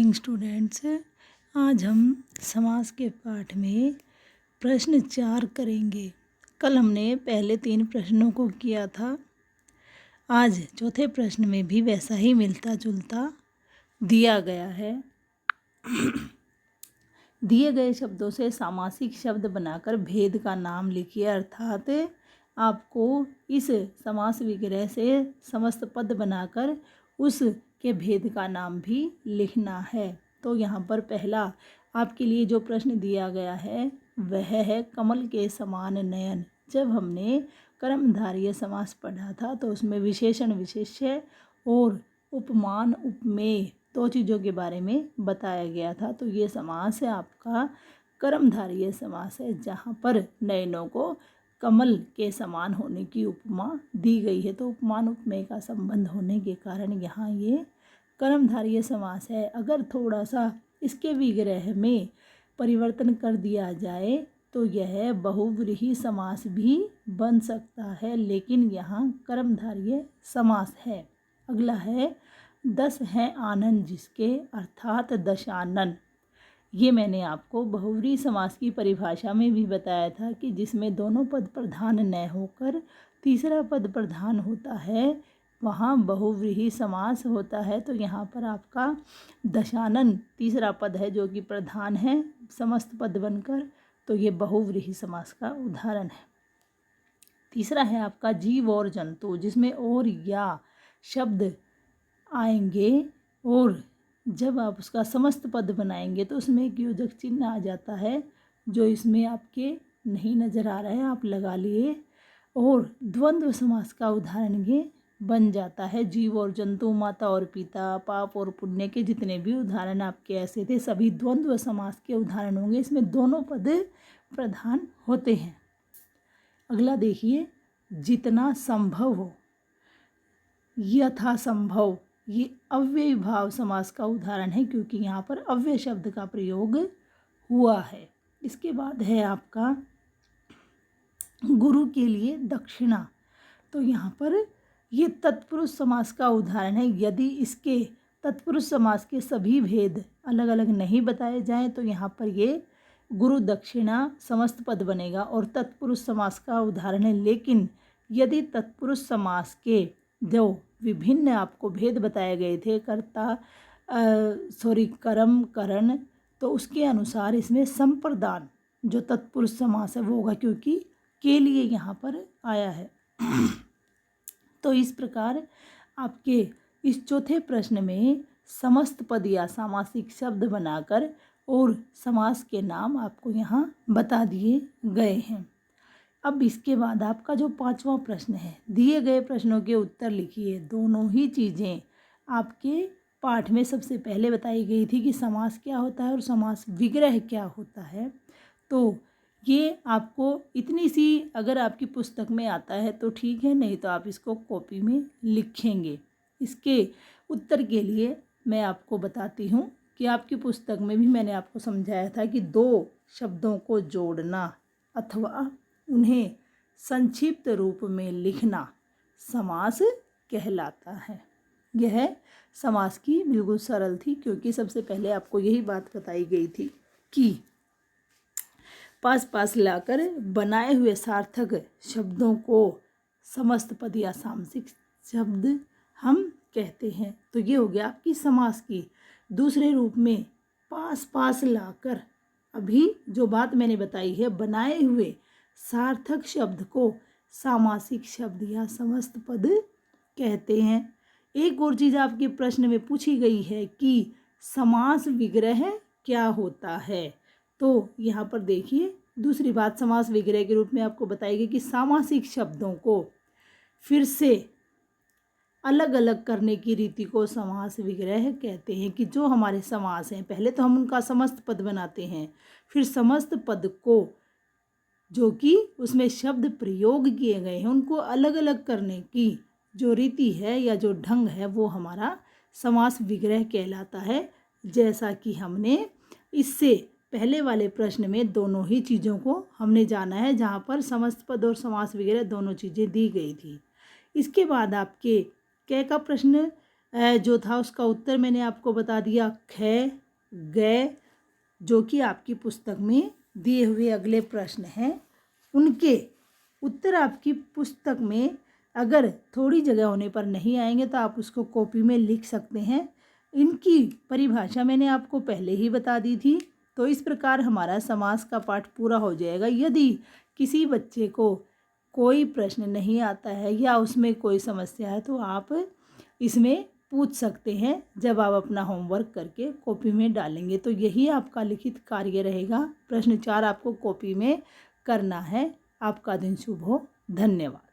Morning students. आज हम समास के पाठ में प्रश्न 4 करेंगे। कल हमने पहले 3 प्रश्नों को किया था। आज चौथे प्रश्न में भी वैसा ही मिलता जुलता दिया गया है। दिए गए शब्दों से सामासिक शब्द बनाकर भेद का नाम लिखिए, अर्थात आपको इस समास विग्रह से समस्त पद बनाकर उस के भेद का नाम भी लिखना है। तो यहाँ पर पहला आपके लिए जो प्रश्न दिया गया है वह है कमल के समान नयन। जब हमने कर्मधारय समास पढ़ा था तो उसमें विशेषण विशेष्य और उपमान उपमेय 2 चीज़ों के बारे में बताया गया था। तो ये समास है आपका कर्मधारय समास है, जहाँ पर नयनों को कमल के समान होने की उपमा दी गई है। तो उपमान उपमेय का संबंध होने के कारण यहाँ ये कर्मधारय समास है। अगर थोड़ा सा इसके विग्रह में परिवर्तन कर दिया जाए तो यह बहुव्रीहि समास भी बन सकता है, लेकिन यहाँ कर्मधारय समास है। अगला है 10 है आनन जिसके, अर्थात दशानन। ये मैंने आपको बहुव्रीहि समास की परिभाषा में भी बताया था कि जिसमें दोनों पद प्रधान न होकर तीसरा पद प्रधान होता है वहाँ बहुव्रीहि समास होता है। तो यहाँ पर आपका दशानन तीसरा पद है जो कि प्रधान है समस्त पद बनकर, तो ये बहुव्रीहि समास का उदाहरण है। तीसरा है आपका जीव और जंतु, जिसमें और या शब्द आएंगे और जब आप उसका समस्त पद बनाएंगे तो उसमें एक योजक चिन्ह आ जाता है जो इसमें आपके नहीं नज़र आ रहा है, आप लगा लिए। और द्वंद्व समास का उदाहरण ये बन जाता है। जीव और जंतु, माता और पिता, पाप और पुण्य के जितने भी उदाहरण आपके ऐसे थे सभी द्वंद्व समास के उदाहरण होंगे। इसमें दोनों पद प्रधान होते हैं। अगला देखिए, जितना संभव हो, यथासंभव, ये अव्ययी भाव समास का उदाहरण है क्योंकि यहाँ पर अव्यय शब्द का प्रयोग हुआ है। इसके बाद है आपका गुरु के लिए दक्षिणा। तो यहाँ पर ये तत्पुरुष समास का उदाहरण है। यदि इसके तत्पुरुष समास के सभी भेद अलग अलग नहीं बताए जाएं तो यहाँ पर ये गुरु दक्षिणा समस्त पद बनेगा और तत्पुरुष समास का उदाहरण है। लेकिन यदि तत्पुरुष समास के जो विभिन्न आपको भेद बताए गए थे, कर्ता कर्म करण, तो उसके अनुसार इसमें संप्रदान जो तत्पुरुष समास है वो होगा क्योंकि के लिए यहाँ पर आया है। तो इस प्रकार आपके इस चौथे प्रश्न में समस्त पद या सामासिक शब्द बनाकर और समास के नाम आपको यहाँ बता दिए गए हैं। अब इसके बाद आपका जो 5वां प्रश्न है, दिए गए प्रश्नों के उत्तर लिखिए। दोनों ही चीज़ें आपके पाठ में सबसे पहले बताई गई थी कि समास क्या होता है और समास विग्रह क्या होता है। तो ये आपको इतनी सी अगर आपकी पुस्तक में आता है तो ठीक है, नहीं तो आप इसको कॉपी में लिखेंगे। इसके उत्तर के लिए मैं आपको बताती हूँ कि आपकी पुस्तक में भी मैंने आपको समझाया था कि 2 शब्दों को जोड़ना अथवा उन्हें संक्षिप्त रूप में लिखना समास कहलाता है। यह समास की बिल्कुल सरल थी क्योंकि सबसे पहले आपको यही बात बताई गई थी कि पास लाकर बनाए हुए सार्थक शब्दों को समस्त पद या सामासिक शब्द हम कहते हैं। तो ये हो गया आपकी समास की। दूसरे रूप में पास लाकर, अभी जो बात मैंने बताई है, बनाए हुए सार्थक शब्द को सामासिक शब्द या समस्त पद कहते हैं। एक और चीज़ आपके प्रश्न में पूछी गई है कि समास विग्रह क्या होता है। तो यहाँ पर देखिए, दूसरी बात समास विग्रह के रूप में आपको बताई गई कि सामासिक शब्दों को फिर से अलग अलग करने की रीति को समास विग्रह कहते हैं। कि जो हमारे समास हैं पहले तो हम उनका समस्त पद बनाते हैं, फिर समस्त पद को जो कि उसमें शब्द प्रयोग किए गए हैं उनको अलग अलग करने की जो रीति है या जो ढंग है वो हमारा समास विग्रह कहलाता है। जैसा कि हमने इससे पहले वाले प्रश्न में दोनों ही चीज़ों को हमने जाना है, जहाँ पर समस्त पद और समास विग्रह दोनों चीज़ें दी गई थी। इसके बाद आपके क का प्रश्न जो था उसका उत्तर मैंने आपको बता दिया ख ग, जो कि आपकी पुस्तक में दिए हुए अगले प्रश्न हैं उनके उत्तर आपकी पुस्तक में अगर थोड़ी जगह होने पर नहीं आएंगे तो आप उसको कॉपी में लिख सकते हैं। इनकी परिभाषा मैंने आपको पहले ही बता दी थी। तो इस प्रकार हमारा समास का पाठ पूरा हो जाएगा। यदि किसी बच्चे को कोई प्रश्न नहीं आता है या उसमें कोई समस्या है तो आप इसमें पूछ सकते हैं जब आप अपना होमवर्क करके कॉपी में डालेंगे। तो यही आपका लिखित कार्य रहेगा। प्रश्न 4 आपको कॉपी में करना है। आपका दिन शुभ हो। धन्यवाद।